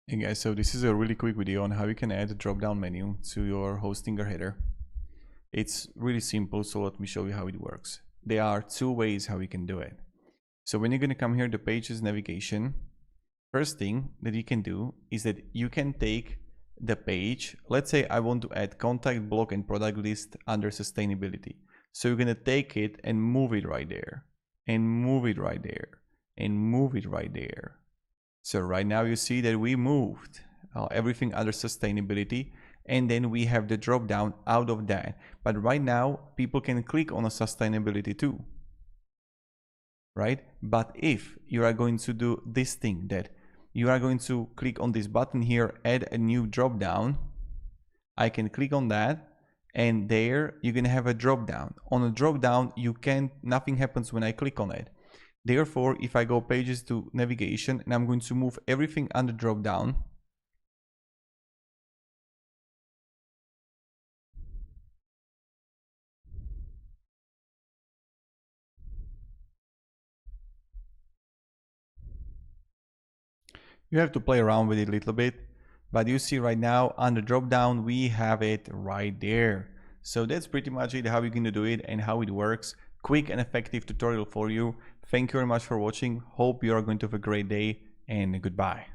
Hey guys, so this is a really quick video on how you can add a drop-down menu to your Hostinger header. It's really simple, so let me show you how it works. There are two ways how you can do it. So when you're going to come here to Pages Navigation, first thing that you can do is that you can take the page. Let's say I want to add contact block and product list under sustainability. So you're going to take it and move it right there, and move it right there, and move it right there. So right now you see that we moved everything under sustainability, and then we have the drop down out of that. But right now people can click on a sustainability too, right? But if you are going to do this thing, that you are going to click on this button here, add a new drop down, I can click on that, and there you're gonna have a drop down. On a drop down nothing happens when I click on it. Therefore, if I go pages to navigation and I'm going to move everything under drop down, you have to play around with it a little bit, but you see right now under drop down we have it right there. So that's pretty much it, how you're going to do it and how it works. Quick and effective tutorial for you. Thank you very much for watching. Hope you are going to have a great day, and goodbye.